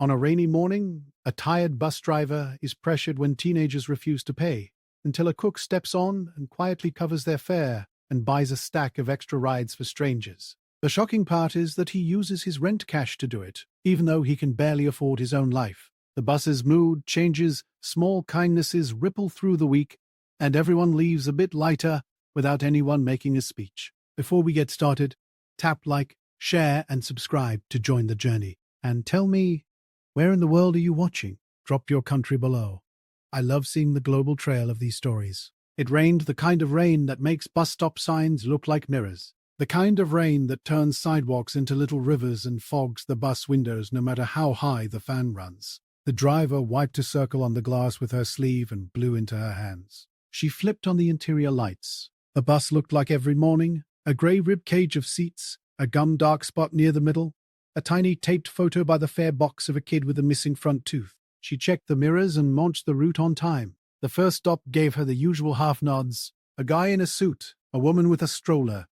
On a rainy morning, a tired bus driver is pressured when teenagers refuse to pay, until a cook steps on and quietly covers their fare and buys a stack of extra rides for strangers. The shocking part is that he uses his rent cash to do it, even though he can barely afford his own life. The bus's mood changes, small kindnesses ripple through the week, and everyone leaves a bit lighter without anyone making a speech. Before we get started, tap like, share, and subscribe to join the journey. And tell me, where in the world are you watching? Drop your country below. I love seeing the global trail of these stories. It rained, the kind of rain that makes bus stop signs look like mirrors. The kind of rain that turns sidewalks into little rivers and fogs the bus windows no matter how high the fan runs. The driver wiped a circle on the glass with her sleeve and blew into her hands. She flipped on the interior lights. The bus looked like every morning, a grey rib cage of seats, a gum dark spot near the middle, a tiny taped photo by the fare box of a kid with a missing front tooth. She checked the mirrors and launched the route on time. The first stop gave her the usual half nods, a guy in a suit, a woman with a stroller.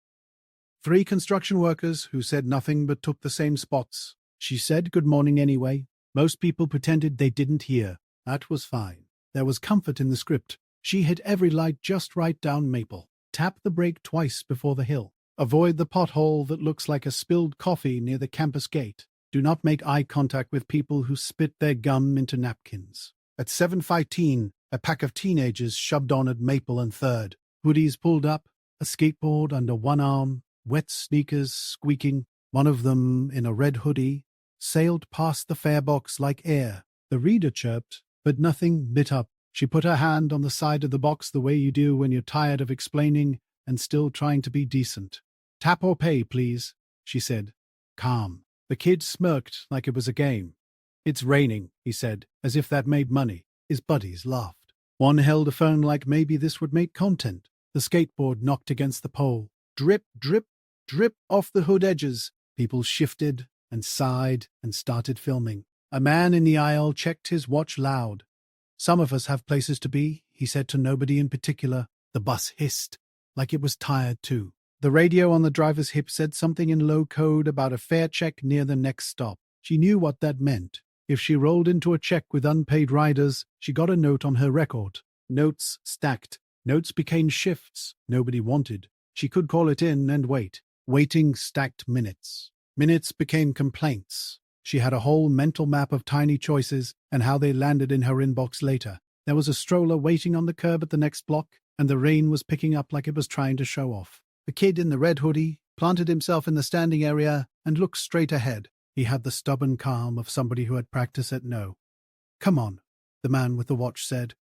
3 construction workers who said nothing but took the same spots. She said good morning anyway. Most people pretended they didn't hear. That was fine. There was comfort in the script. She hit every light just right down Maple. Tap the brake twice before the hill. Avoid the pothole that looks like a spilled coffee near the campus gate. Do not make eye contact with people who spit their gum into napkins. At 7:15, a pack of teenagers shoved on at Maple and 3rd. Hoodies pulled up, a skateboard under one arm, wet sneakers squeaking. One of them, in a red hoodie, sailed past the fare box like air. The reader chirped, but nothing lit up. She put her hand on the side of the box the way you do when you're tired of explaining and still trying to be decent. "Tap or pay, please," she said. Calm. The kid smirked like it was a game. "It's raining," he said, as if that made money. His buddies laughed. One held a phone like maybe this would make content. The skateboard knocked against the pole. Drip, drip, drip off the hood edges. People shifted and sighed and started filming. A man in the aisle checked his watch loud. "Some of us have places to be," he said to nobody in particular. The bus hissed, like it was tired too. The radio on the driver's hip said something in low code about a fare check near the next stop. She knew what that meant. If she rolled into a check with unpaid riders, she got a note on her record. Notes stacked. Notes became shifts nobody wanted. She could call it in and wait. Waiting stacked minutes. Minutes became complaints. She had a whole mental map of tiny choices and how they landed in her inbox later. There was a stroller waiting on the curb at the next block, and the rain was picking up like it was trying to show off. The kid in the red hoodie planted himself in the standing area and looked straight ahead. He had the stubborn calm of somebody who had practiced at no. "Come on," the man with the watch said.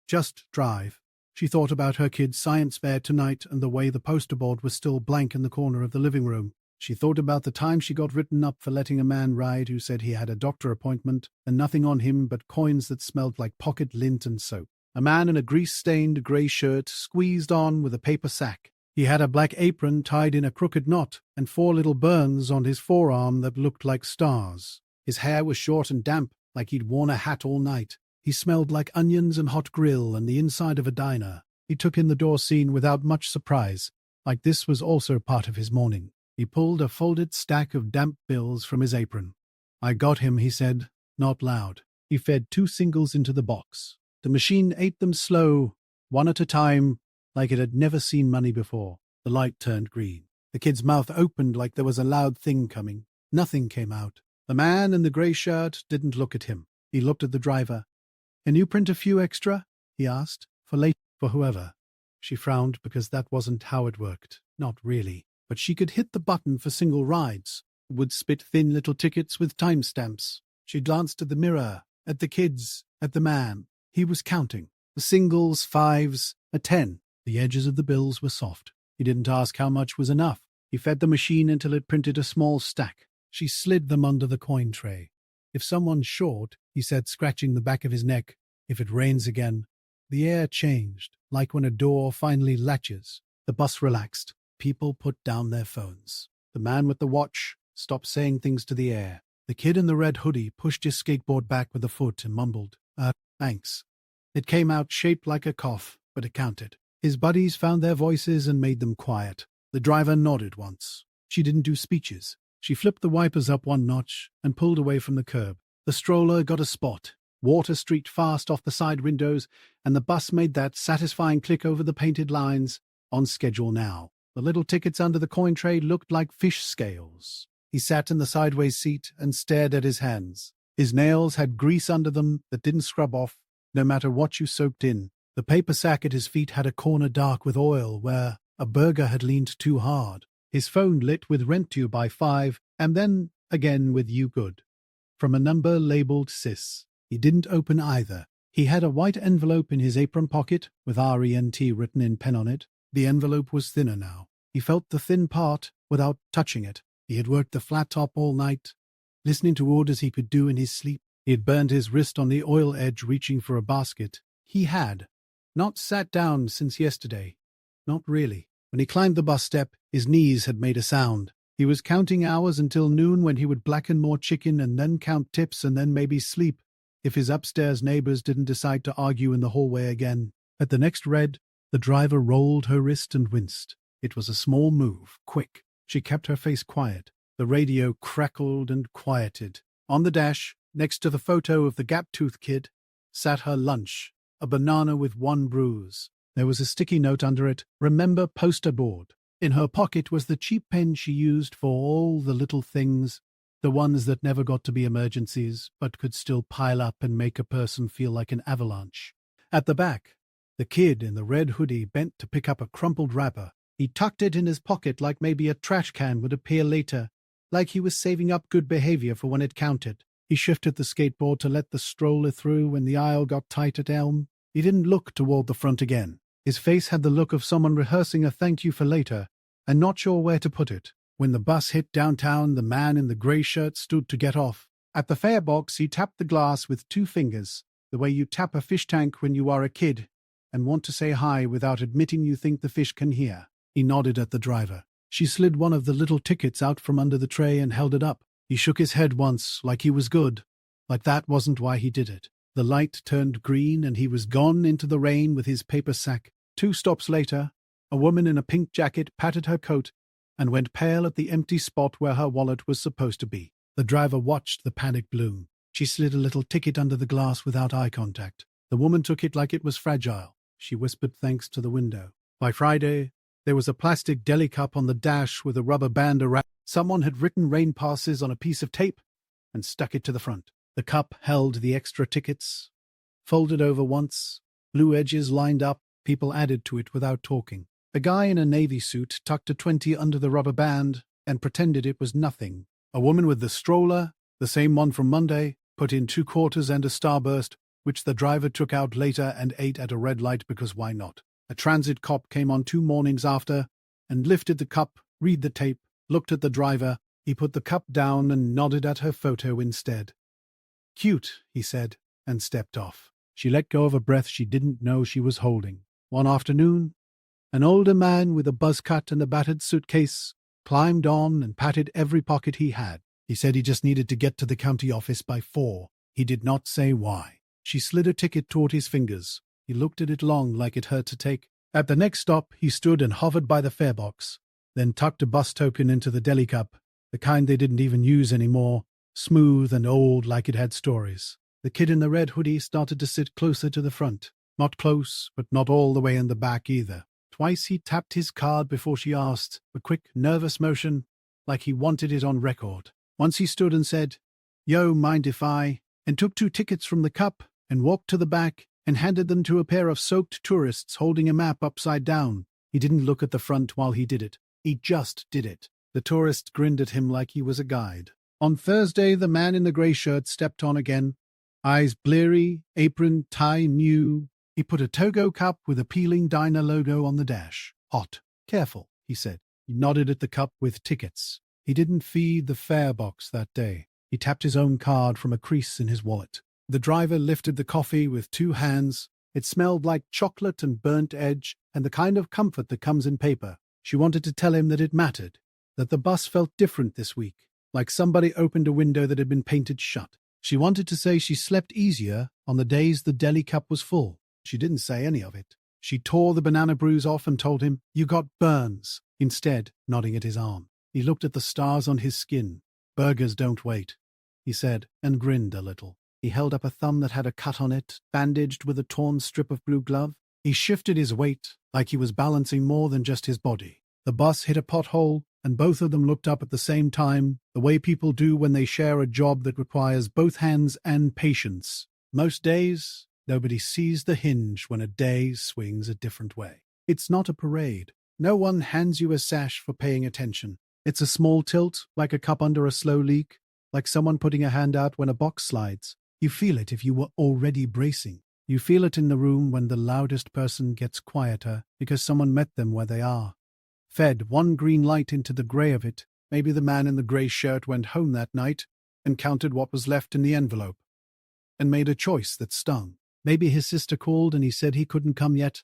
"Just drive." She thought about her kid's science fair tonight and the way the poster board was still blank in the corner of the living room. She thought about the time she got written up for letting a man ride who said he had a doctor appointment and nothing on him but coins that smelled like pocket lint and soap. A man in a grease-stained grey shirt squeezed on with a paper sack. He had a black apron tied in a crooked knot and 4 little burns on his forearm that looked like stars. His hair was short and damp, like he'd worn a hat all night. He smelled like onions and hot grill and the inside of a diner. He took in the door scene without much surprise, like this was also part of his morning. He pulled a folded stack of damp bills from his apron. "I got him," he said, not loud. He fed 2 singles into the box. The machine ate them slow, one at a time, like it had never seen money before. The light turned green. The kid's mouth opened like there was a loud thing coming. Nothing came out. The man in the grey shirt didn't look at him. He looked at the driver. "Can you print a few extra?" he asked. For whoever. She frowned because that wasn't how it worked. Not really. But she could hit the button for single rides. It would spit thin little tickets with timestamps. She glanced at the mirror, at the kids, at the man. He was counting. The singles, 5s, a 10. The edges of the bills were soft. He didn't ask how much was enough. He fed the machine until it printed a small stack. She slid them under the coin tray. "If someone's short," he said, scratching the back of his neck, "if it rains again." The air changed, like when a door finally latches. The bus relaxed. People put down their phones. The man with the watch stopped saying things to the air. The kid in the red hoodie pushed his skateboard back with a foot and mumbled, "Thanks." It came out shaped like a cough, but it counted. His buddies found their voices and made them quiet. The driver nodded once. She didn't do speeches. She flipped the wipers up one notch and pulled away from the curb. The stroller got a spot. Water streaked fast off the side windows, and the bus made that satisfying click over the painted lines. On schedule now. The little tickets under the coin tray looked like fish scales. He sat in the sideways seat and stared at his hands. His nails had grease under them that didn't scrub off, no matter what you soaked in. The paper sack at his feet had a corner dark with oil where a burger had leaned too hard. His phone lit with rent due by 5, and then again with you good. From a number labeled Sis. He didn't open either. He had a white envelope in his apron pocket with RENT written in pen on it. The envelope was thinner now. He felt the thin part without touching it. He had worked the flat top all night, listening to orders he could do in his sleep. He had burned his wrist on the oil edge reaching for a basket. He had not sat down since yesterday. Not really. When he climbed the bus step, his knees had made a sound. He was counting hours until noon when he would blacken more chicken and then count tips and then maybe sleep, if his upstairs neighbors didn't decide to argue in the hallway again. At the next red, the driver rolled her wrist and winced. It was a small move, quick. She kept her face quiet. The radio crackled and quieted. On the dash, next to the photo of the gap-toothed kid, sat her lunch, a banana with one bruise. There was a sticky note under it, "Remember poster board." In her pocket was the cheap pen she used for all the little things, the ones that never got to be emergencies, but could still pile up and make a person feel like an avalanche. At the back, the kid in the red hoodie bent to pick up a crumpled wrapper. He tucked it in his pocket like maybe a trash can would appear later, like he was saving up good behavior for when it counted. He shifted the skateboard to let the stroller through when the aisle got tight at Elm. He didn't look toward the front again. His face had the look of someone rehearsing a thank you for later, and not sure where to put it. When the bus hit downtown, the man in the grey shirt stood to get off. At the fare box, he tapped the glass with 2 fingers, the way you tap a fish tank when you are a kid and want to say hi without admitting you think the fish can hear. He nodded at the driver. She slid one of the little tickets out from under the tray and held it up. He shook his head once, like he was good, like that wasn't why he did it. The light turned green and he was gone into the rain with his paper sack. 2 stops later, a woman in a pink jacket patted her coat and went pale at the empty spot where her wallet was supposed to be. The driver watched the panic bloom. She slid a little ticket under the glass without eye contact. The woman took it like it was fragile. She whispered thanks to the window. By Friday, there was a plastic deli cup on the dash with a rubber band around. Someone had written rain passes on a piece of tape and stuck it to the front. The cup held the extra tickets, folded over once, blue edges lined up. People added to it without talking. A guy in a navy suit tucked a 20 under the rubber band and pretended it was nothing. A woman with the stroller, the same one from Monday, put in 2 quarters and a Starburst, which the driver took out later and ate at a red light because why not? A transit cop came on 2 mornings after and lifted the cup, read the tape, looked at the driver. He put the cup down and nodded at her photo instead. "Cute," he said, and stepped off. She let go of a breath she didn't know she was holding. One afternoon, an older man with a buzz cut and a battered suitcase climbed on and patted every pocket he had. He said he just needed to get to the county office by 4. He did not say why. She slid a ticket toward his fingers. He looked at it long like it hurt to take. At the next stop, he stood and hovered by the fare box, then tucked a bus token into the deli cup, the kind they didn't even use anymore, smooth and old like it had stories. The kid in the red hoodie started to sit closer to the front. Not close, but not all the way in the back either. Twice he tapped his card before she asked, a quick, nervous motion, like he wanted it on record. Once he stood and said, "Yo, mind if I," and took 2 tickets from the cup and walked to the back and handed them to a pair of soaked tourists holding a map upside down. He didn't look at the front while he did it. He just did it. The tourists grinned at him like he was a guide. On Thursday, the man in the grey shirt stepped on again. Eyes bleary, apron, tie new. He put a Togo cup with a peeling diner logo on the dash. "Hot. Careful," he said. He nodded at the cup with tickets. He didn't feed the fare box that day. He tapped his own card from a crease in his wallet. The driver lifted the coffee with 2 hands. It smelled like chocolate and burnt edge and the kind of comfort that comes in paper. She wanted to tell him that it mattered, that the bus felt different this week, like somebody opened a window that had been painted shut. She wanted to say she slept easier on the days the deli cup was full. She didn't say any of it. She tore the banana bruise off and told him, "You got burns," instead nodding at his arm. He looked at the stars on his skin. Burgers don't wait. he said, and grinned a little. He held up a thumb that had a cut on it, bandaged with a torn strip of blue glove. He shifted his weight, like he was balancing more than just his body. The bus hit a pothole, and both of them looked up at the same time, the way people do when they share a job that requires both hands and patience. Most days, nobody sees the hinge when a day swings a different way. It's not a parade. No one hands you a sash for paying attention. It's a small tilt, like a cup under a slow leak, like someone putting a hand out when a box slides. You feel it if you were already bracing. You feel it in the room when the loudest person gets quieter because someone met them where they are. Fed one green light into the grey of it, maybe the man in the grey shirt went home that night and counted what was left in the envelope and made a choice that stung. Maybe his sister called and he said he couldn't come yet,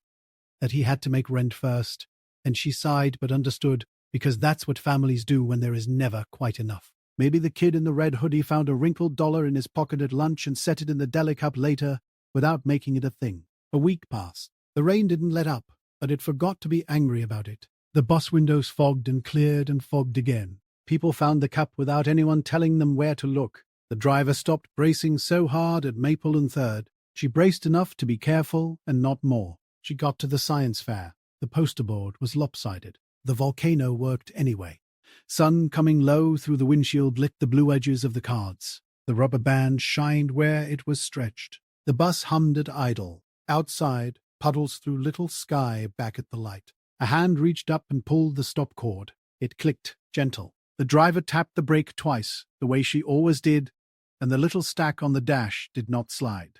that he had to make rent first, and she sighed but understood, because that's what families do when there is never quite enough. Maybe the kid in the red hoodie found a wrinkled dollar in his pocket at lunch and set it in the deli cup later without making it a thing. A week passed. The rain didn't let up, but it forgot to be angry about it. The bus windows fogged and cleared and fogged again. People found the cup without anyone telling them where to look. The driver stopped bracing so hard at Maple and 3rd. She braced enough to be careful and not more. She got to the science fair. The poster board was lopsided. The volcano worked anyway. Sun coming low through the windshield lit the blue edges of the cards. The rubber band shined where it was stretched. The bus hummed at idle. Outside, puddles threw little sky back at the light. A hand reached up and pulled the stop cord. It clicked, gentle. The driver tapped the brake twice, the way she always did, and the little stack on the dash did not slide.